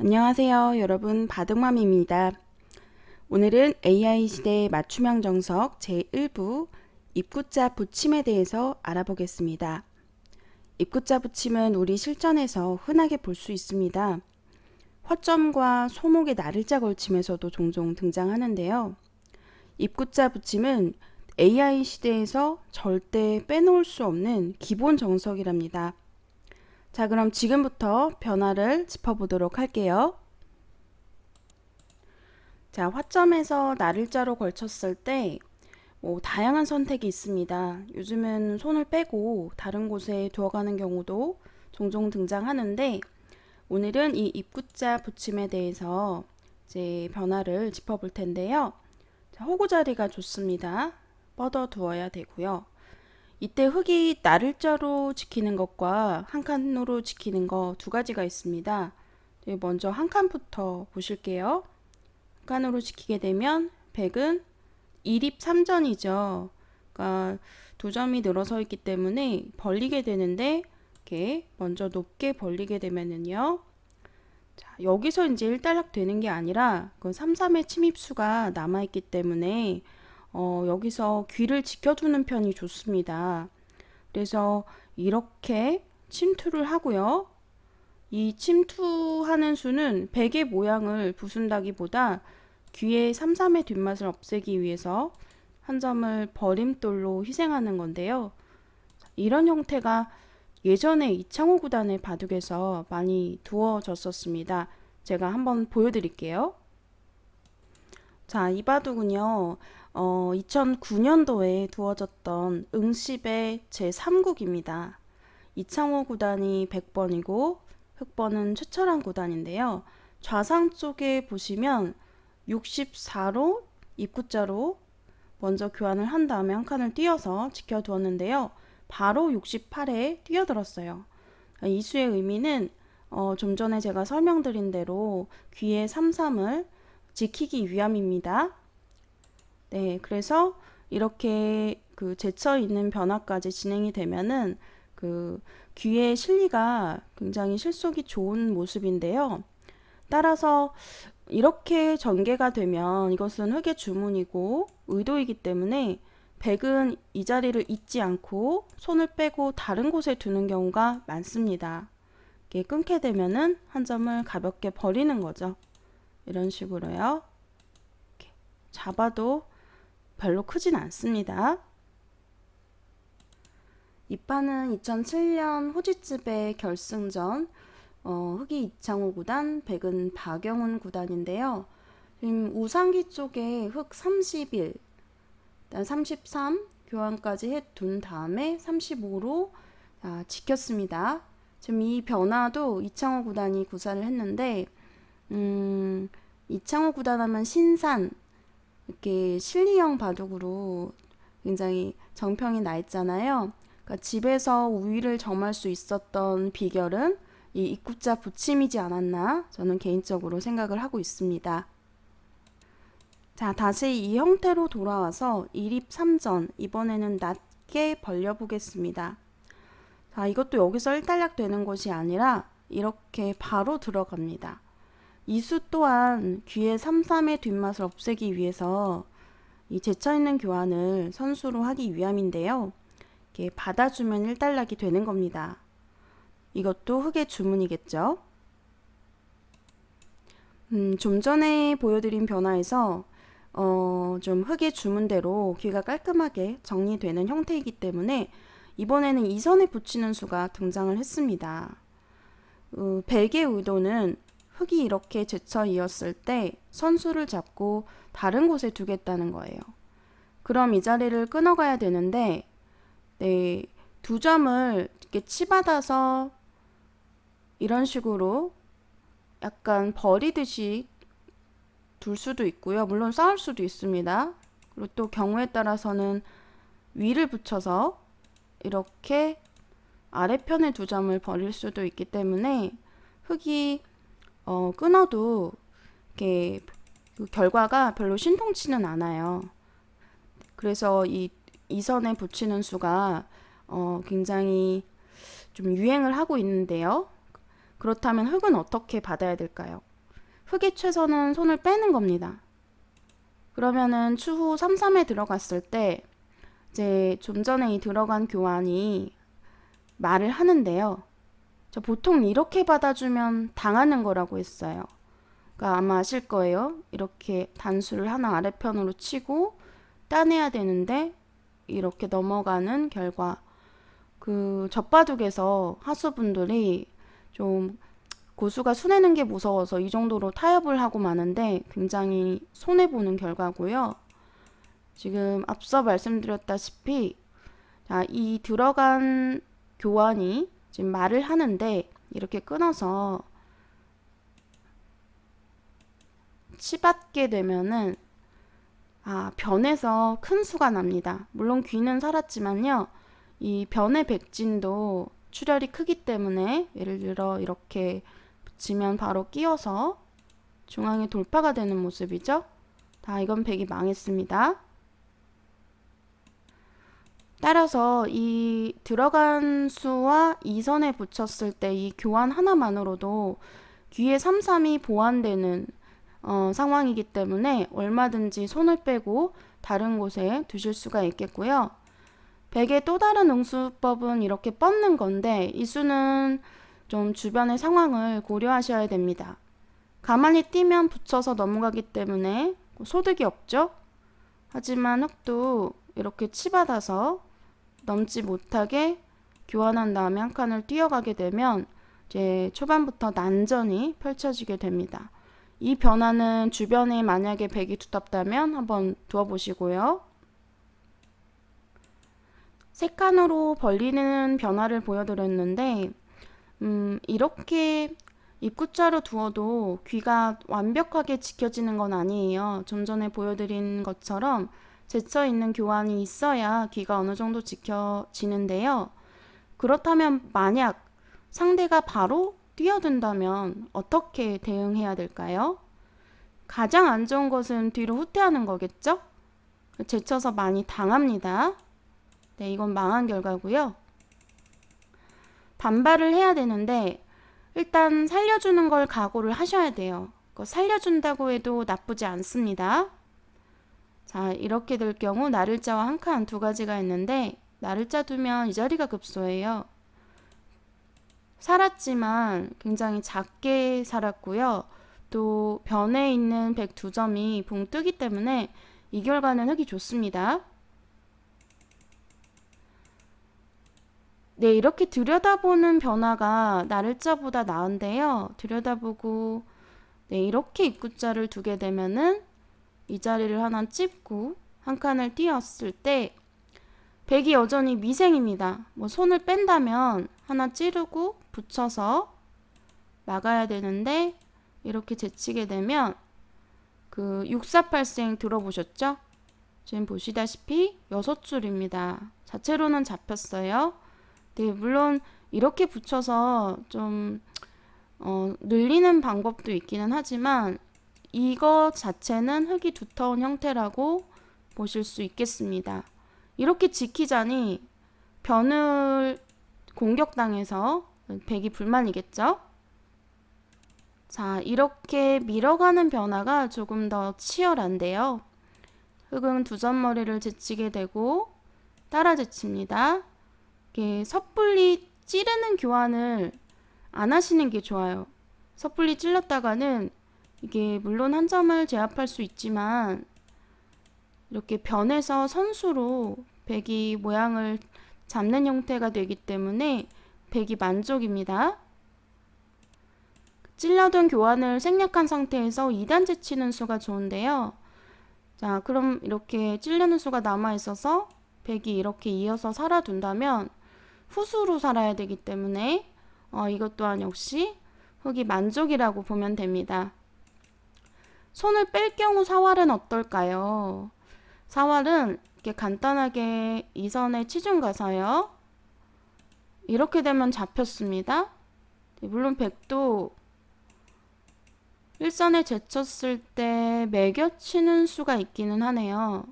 안녕하세요, 여러분. 바둑맘입니다. 오늘은 AI 시대의 맞춤형 정석 제1부 입구자 붙임에 대해서 알아보겠습니다. 입구자 붙임은 우리 실전에서 흔하게 볼 수 있습니다. 허점과 소목의 나를자 걸침에서도 종종 등장하는데요. 입구자 붙임은 AI 시대에서 절대 빼놓을 수 없는 기본 정석이랍니다. 자, 그럼 지금부터 변화를 짚어보도록 할게요. 자, 화점에서 나를자로 걸쳤을 때 다양한 선택이 있습니다. 요즘은 손을 빼고 다른 곳에 두어가는 경우도 종종 등장하는데 오늘은 이 입구자 붙임에 대해서 이제 변화를 짚어볼 텐데요. 자, 호구 자리가 좋습니다. 뻗어 두어야 되고요. 이때 흙이 나를자로 지키는 것과 한 칸으로 지키는 거 두 가지가 있습니다. 먼저 한 칸부터 보실게요. 한 칸으로 지키게 되면 백은 1입 3전이죠. 그러니까 두 점이 늘어서 있기 때문에 벌리게 되는데 이렇게 먼저 높게 벌리게 되면은요. 자, 여기서 이제 1단락 되는 게 아니라 그 3, 3의 침입수가 남아있기 때문에 여기서 귀를 지켜두는 편이 좋습니다. 그래서 이렇게 침투를 하고요. 이 침투하는 수는 백의 모양을 부순다기보다 귀의 3, 3의 뒷맛을 없애기 위해서 한 점을 버림돌로 희생하는 건데요. 이런 형태가 예전에 이창호 구단의 바둑에서 많이 두어졌었습니다. 제가 한번 보여드릴게요. 자, 이 바둑은요, 2009년도에 두어졌던 응십의 제3국입니다. 이창호 구단이 100번이고 흑번은 최철한 구단인데요. 좌상 쪽에 보시면 64로 입구자로 먼저 교환을 한 다음에 한 칸을 띄어서 지켜두었는데요. 바로 68에 뛰어들었어요. 이 수의 의미는 좀 전에 제가 설명드린 대로 귀의 3-3을 지키기 위함입니다. 네, 그래서 이렇게 그 제쳐 있는 변화까지 진행이 되면은 그 귀의 실리가 굉장히 실속이 좋은 모습인데요. 따라서 이렇게 전개가 되면 이것은 흑의 주문이고 의도이기 때문에 백은 이 자리를 잊지 않고 손을 빼고 다른 곳에 두는 경우가 많습니다. 이렇게 끊게 되면은 한 점을 가볍게 버리는 거죠. 이런 식으로요. 이렇게 잡아도 별로 크진 않습니다. 이 판은 2007년 호지츠배 결승전 흑이 이창호 구단, 백은 박영훈 구단인데요. 지금 우상기 쪽에 흑 31, 33 교환까지 해둔 다음에 35로 지켰습니다. 지금 이 변화도 이창호 구단이 구사를 했는데 이창호 구단 하면 신산 이렇게 실리형 바둑으로 굉장히 정평이 나 있잖아요. 그러니까 집에서 우위를 점할 수 있었던 비결은 이 입구자 붙임이지 않았나 저는 개인적으로 생각을 하고 있습니다. 자, 다시 이 형태로 돌아와서 1입 3전 이번에는 낮게 벌려보겠습니다. 자, 이것도 여기서 1단락 되는 것이 아니라 이렇게 바로 들어갑니다. 이 수 또한 귀의 3, 3의 뒷맛을 없애기 위해서 이 제쳐있는 교환을 선수로 하기 위함인데요. 이렇게 받아주면 1단락이 되는 겁니다. 이것도 흑의 주문이겠죠. 좀 전에 보여드린 변화에서 좀 흑의 주문대로 귀가 깔끔하게 정리되는 형태이기 때문에 이번에는 이선에 붙이는 수가 등장을 했습니다. 백의 의도는 흑이 이렇게 제쳐 이었을 때 선수를 잡고 다른 곳에 두겠다는 거예요. 그럼 이 자리를 끊어가야 되는데 네, 두 점을 이렇게 치받아서 이런 식으로 약간 버리듯이 둘 수도 있고요. 물론 쌓을 수도 있습니다. 그리고 또 경우에 따라서는 위를 붙여서 이렇게 아래편에 두 점을 버릴 수도 있기 때문에 흑이 끊어도 이렇게 그 결과가 별로 신통치는 않아요. 그래서 이 선에 붙이는 수가 굉장히 좀 유행을 하고 있는데요. 그렇다면 흑은 어떻게 받아야 될까요? 흑이 최선은 손을 빼는 겁니다. 그러면은 추후 3-3에 들어갔을 때 이제 좀 전에 이 들어간 교환이 말을 하는데요. 저 보통 이렇게 받아주면 당하는 거라고 했어요. 그러니까 아마 아실 거예요. 이렇게 단수를 하나 아래편으로 치고 따내야 되는데 이렇게 넘어가는 결과. 그 젖바둑에서 하수분들이 좀 고수가 수내는 게 무서워서 이 정도로 타협을 하고 마는데 굉장히 손해보는 결과고요. 지금 앞서 말씀드렸다시피 이 들어간 교환이 지금 말을 하는데 이렇게 끊어서 치받게 되면은 변에서 큰 수가 납니다. 물론 귀는 살았지만요. 이 변의 백진도 출혈이 크기 때문에 예를 들어 이렇게 붙이면 바로 끼어서 중앙에 돌파가 되는 모습이죠. 이건 백이 망했습니다. 따라서 이 들어간 수와 이선에 붙였을 때 이 교환 하나만으로도 귀의 3-3이 보완되는 상황이기 때문에 얼마든지 손을 빼고 다른 곳에 두실 수가 있겠고요. 백의 또 다른 응수법은 이렇게 뻗는 건데 이 수는 좀 주변의 상황을 고려하셔야 됩니다. 가만히 뛰면 붙여서 넘어가기 때문에 소득이 없죠. 하지만 흑도 이렇게 치받아서 넘지 못하게 교환한 다음에 한 칸을 뛰어가게 되면 이제 초반부터 난전이 펼쳐지게 됩니다. 이 변화는 주변에 만약에 백이 두텁다면 한번 두어보시고요. 세 칸으로 벌리는 변화를 보여드렸는데 이렇게 입구자로 두어도 귀가 완벽하게 지켜지는 건 아니에요. 좀 전에 보여드린 것처럼 제쳐있는 교환이 있어야 귀가 어느 정도 지켜지는데요. 그렇다면 만약 상대가 바로 뛰어든다면 어떻게 대응해야 될까요? 가장 안 좋은 것은 뒤로 후퇴하는 거겠죠? 제쳐서 많이 당합니다. 네, 이건 망한 결과고요. 반발을 해야 되는데 일단 살려주는 걸 각오를 하셔야 돼요. 살려준다고 해도 나쁘지 않습니다. 자, 이렇게 될 경우 나를자와 한 칸 두 가지가 있는데 나를자 두면 이 자리가 급소예요. 살았지만 굉장히 작게 살았고요. 또 변에 있는 102점이 붕 뜨기 때문에 이 결과는 흑이 좋습니다. 네, 이렇게 들여다보는 변화가 나를자보다 나은데요. 들여다보고 이렇게 입구자를 두게 되면은 이 자리를 하나 찝고 한 칸을 띄었을 때 백이 여전히 미생입니다. 손을 뺀다면 하나 찌르고 붙여서 막아야 되는데 이렇게 제치게 되면 그 648생 들어보셨죠? 지금 보시다시피 6줄입니다. 자체로는 잡혔어요. 네, 물론 이렇게 붙여서 좀 늘리는 방법도 있기는 하지만 이거 자체는 흑이 두터운 형태라고 보실 수 있겠습니다. 이렇게 지키자니 변을 공격당해서 백이 불만이겠죠? 자, 이렇게 밀어가는 변화가 조금 더 치열한데요. 흑은 두 점머리를 제치게 되고 따라 제칩니다. 이게 섣불리 찌르는 교환을 안 하시는 게 좋아요. 섣불리 찔렀다가는 이게 물론 한 점을 제압할 수 있지만 이렇게 변해서 선수로 백이 모양을 잡는 형태가 되기 때문에 백이 만족입니다. 찔러둔 교환을 생략한 상태에서 2단 제치는 수가 좋은데요. 자, 그럼 이렇게 찔르는 수가 남아있어서 백이 이렇게 이어서 살아둔다면 후수로 살아야 되기 때문에 이것 또한 역시 흑이 만족이라고 보면 됩니다. 손을 뺄 경우 사활은 어떨까요? 사활은 이렇게 간단하게 이선에 치중 가서요. 이렇게 되면 잡혔습니다. 물론 백도 일선에 제쳤을 때 매겨치는 수가 있기는 하네요.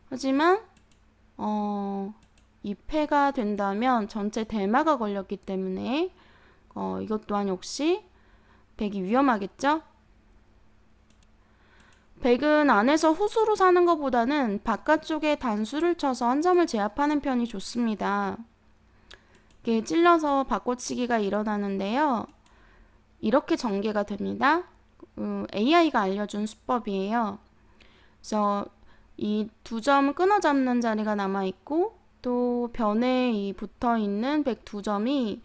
하지만 2패가 된다면 전체 대마가 걸렸기 때문에 이것 또한 역시 백이 위험하겠죠? 백은 안에서 후수로 사는 것보다는 바깥쪽에 단수를 쳐서 한 점을 제압하는 편이 좋습니다. 이렇게 찔러서 바꿔치기가 일어나는데요. 이렇게 전개가 됩니다. AI가 알려준 수법이에요. 그래서 이 두 점 끊어 잡는 자리가 남아있고 또 변에 이 붙어있는 백 두 점이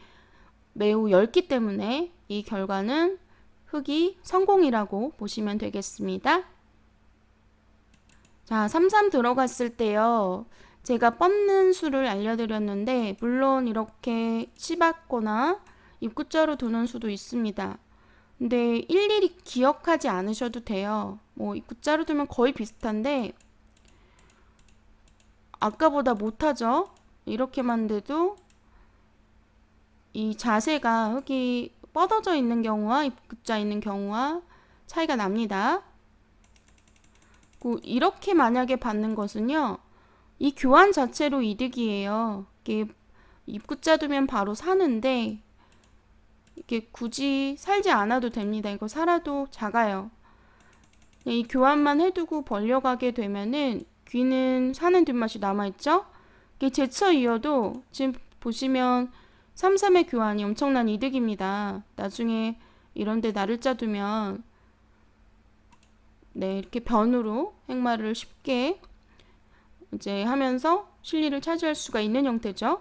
매우 얇기 때문에 이 결과는 흑이 성공이라고 보시면 되겠습니다. 자, 3-3 들어갔을 때요. 제가 뻗는 수를 알려드렸는데 물론 이렇게 치받거나 입구자로 두는 수도 있습니다. 근데 일일이 기억하지 않으셔도 돼요. 뭐 입구자로 두면 거의 비슷한데 아까보다 못하죠? 이렇게만 돼도 이 자세가 흙이 뻗어져 있는 경우와 입구자 있는 경우와 차이가 납니다. 이렇게 만약에 받는 것은요. 이 교환 자체로 이득이에요. 이게 입구자 두면 바로 사는데 이게 굳이 살지 않아도 됩니다. 이거 살아도 작아요. 이 교환만 해두고 벌려가게 되면은 귀는 사는 뒷맛이 남아있죠? 이게 제쳐 이어도 지금 보시면 3-3의 교환이 엄청난 이득입니다. 나중에 이런데 나를자 두면 네, 이렇게 변으로 행마를 쉽게 이제 하면서 실리를 차지할 수가 있는 형태죠.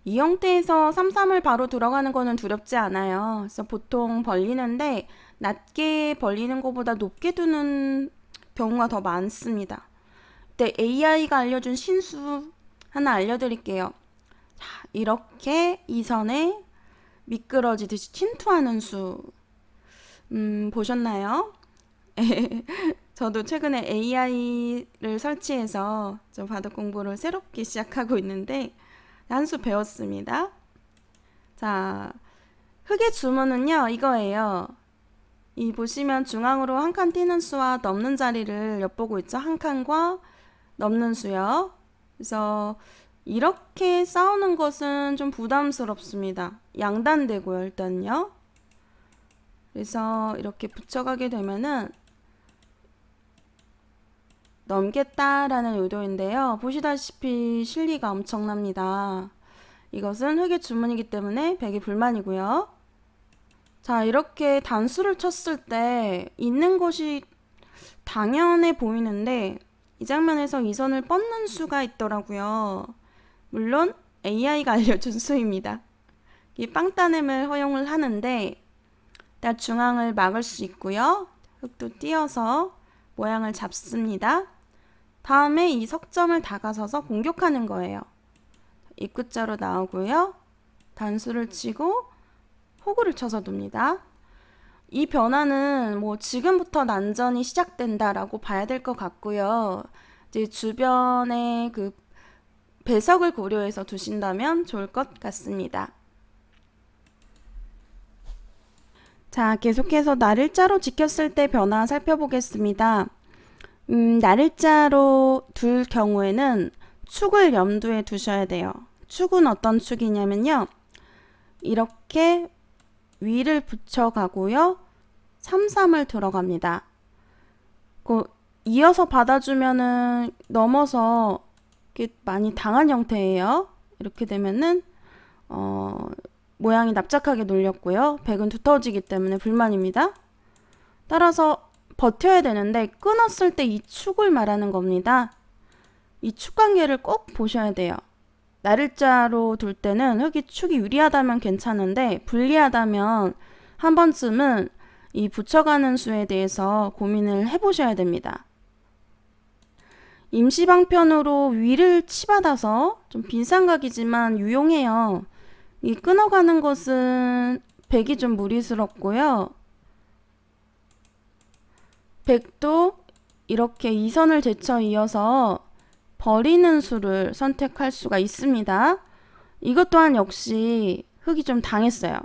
이 형태에서 3-3을 바로 들어가는 거는 두렵지 않아요. 그래서 보통 벌리는데 낮게 벌리는 것보다 높게 두는 경우가 더 많습니다. 근데 AI가 알려준 신수 하나 알려드릴게요. 자, 이렇게 이 선에 미끄러지듯이 침투하는 수 보셨나요? 저도 최근에 AI를 설치해서 좀 바둑 공부를 새롭게 시작하고 있는데 한 수 배웠습니다. 자, 흑의 주문은요 이거예요. 이 보시면 중앙으로 한 칸 띄는 수와 넘는 자리를 엿보고 있죠. 한 칸과 넘는 수요. 그래서 이렇게 싸우는 것은 좀 부담스럽습니다. 양단되고요 일단요. 그래서 이렇게 붙여가게 되면은 넘겠다라는 의도인데요. 보시다시피 실리가 엄청납니다. 이것은 흑의 주문이기 때문에 백이 불만이고요. 자, 이렇게 단수를 쳤을 때 있는 것이 당연해 보이는데 이 장면에서 이 선을 뻗는 수가 있더라고요. 물론 AI가 알려준 수입니다. 이 빵따냄을 허용을 하는데 일단 중앙을 막을 수 있고요. 흑도 띄어서 모양을 잡습니다. 다음에 이 석점을 다가서서 공격하는 거예요. 입구자로 나오고요. 단수를 치고 호구를 쳐서 둡니다. 이 변화는 뭐 지금부터 난전이 시작된다라고 봐야 될 것 같고요. 이제 주변에 그 배석을 고려해서 두신다면 좋을 것 같습니다. 자, 계속해서 나를자로 지켰을 때 변화 살펴보겠습니다. 나를자로 둘 경우에는 축을 염두에 두셔야 돼요. 축은 어떤 축이냐면요. 이렇게 위를 붙여가고요. 3-3을 들어갑니다. 이어서 받아주면은 넘어서 이렇게 많이 당한 형태예요. 이렇게 되면은 모양이 납작하게 눌렸고요. 백은 두터워지기 때문에 불만입니다. 따라서 버텨야 되는데 끊었을 때 이 축을 말하는 겁니다. 이 축 관계를 꼭 보셔야 돼요. 나를자로 둘 때는 흑이 축이 유리하다면 괜찮은데 불리하다면 한 번쯤은 이 붙여가는 수에 대해서 고민을 해보셔야 됩니다. 임시방편으로 위를 치받아서 좀 빈삼각이지만 유용해요. 이 끊어가는 것은 백이 좀 무리스럽고요. 백도 이렇게 이 선을 제쳐 이어서 버리는 수를 선택할 수가 있습니다. 이것 또한 역시 흑이 좀 당했어요.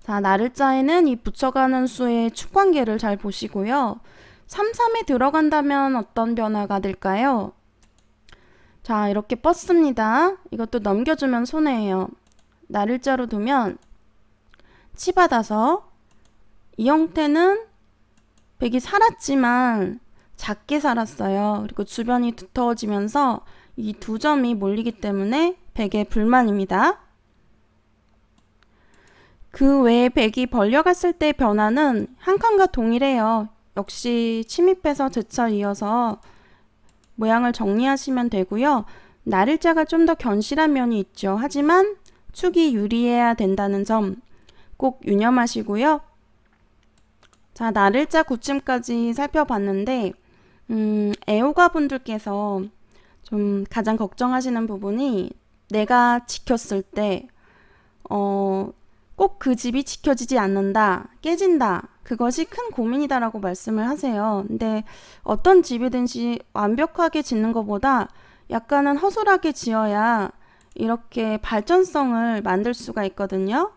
자, 나를자에는 이 붙여가는 수의 축관계를 잘 보시고요. 3-3에 들어간다면 어떤 변화가 될까요? 자, 이렇게 뻗습니다. 이것도 넘겨주면 손해예요. 나를자로 두면 치받아서 이 형태는 백이 살았지만 작게 살았어요. 그리고 주변이 두터워지면서 이 두 점이 몰리기 때문에 백의 불만입니다. 그 외에 백이 벌려갔을 때 변화는 한 칸과 동일해요. 역시 침입해서 제쳐 이어서 모양을 정리하시면 되고요. 날일자가 좀 더 견실한 면이 있죠. 하지만 축이 유리해야 된다는 점 꼭 유념하시고요. 자, 날일자 굳힘까지 살펴봤는데 애호가 분들께서 좀 가장 걱정하시는 부분이 내가 지켰을 때 꼭 그 집이 지켜지지 않는다, 깨진다. 그것이 큰 고민이다라고 말씀을 하세요. 근데 어떤 집이든지 완벽하게 짓는 것보다 약간은 허술하게 지어야 이렇게 발전성을 만들 수가 있거든요.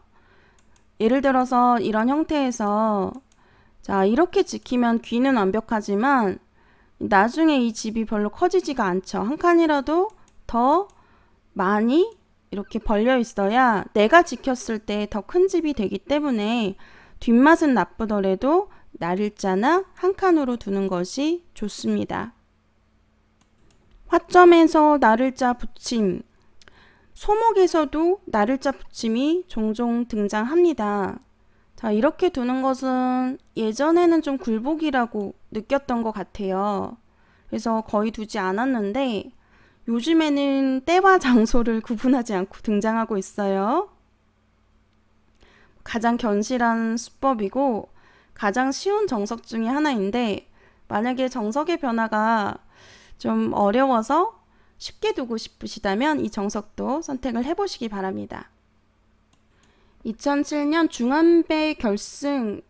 예를 들어서 이런 형태에서 자, 이렇게 지키면 귀는 완벽하지만 나중에 이 집이 별로 커지지가 않죠. 한 칸이라도 더 많이 이렇게 벌려 있어야 내가 지켰을 때 더 큰 집이 되기 때문에 뒷맛은 나쁘더라도 날일자나 한 칸으로 두는 것이 좋습니다. 화점에서 날일자 붙임. 소목에서도 날일자 붙임이 종종 등장합니다. 자, 이렇게 두는 것은 예전에는 좀 굴복이라고 느꼈던 것 같아요. 그래서 거의 두지 않았는데 요즘에는 때와 장소를 구분하지 않고 등장하고 있어요. 가장 견실한 수법이고 가장 쉬운 정석 중에 하나인데 만약에 정석의 변화가 좀 어려워서 쉽게 두고 싶으시다면 이 정석도 선택을 해보시기 바랍니다. 2007년 중한배 결승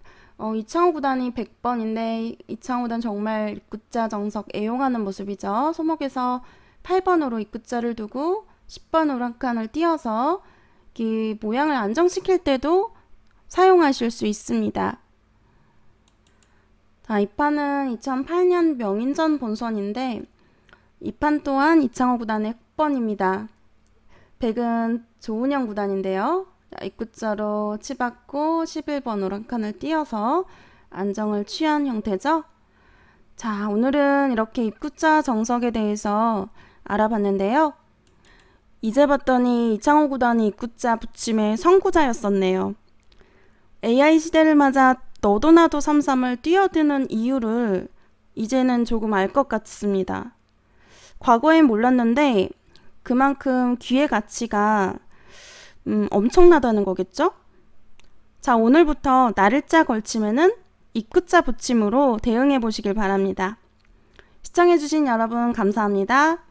이창호 구단이 100번인데 이창호 구단 정말 입구자 정석 애용하는 모습이죠. 소목에서 8번으로 입구자를 두고 10번으로 한 칸을 띄어서 이 모양을 안정시킬 때도 사용하실 수 있습니다. 자, 이 판은 2008년 명인전 본선인데 이 판 또한 이창호 구단의 흑번입니다. 백은 조은영 구단인데요. 입구자로 치받고 11번으로 한 칸을 띄어서 안정을 취한 형태죠. 자, 오늘은 이렇게 입구자 정석에 대해서 알아봤는데요. 이제 봤더니 이창호 구단이 입구자 붙임의 선구자였었네요. AI 시대를 맞아 너도 나도 삼삼을 뛰어드는 이유를 이제는 조금 알 것 같습니다. 과거엔 몰랐는데 그만큼 귀의 가치가 엄청나다는 거겠죠? 자, 오늘부터 날일자 걸침에는 입구자 붙임으로 대응해 보시길 바랍니다. 시청해주신 여러분 감사합니다.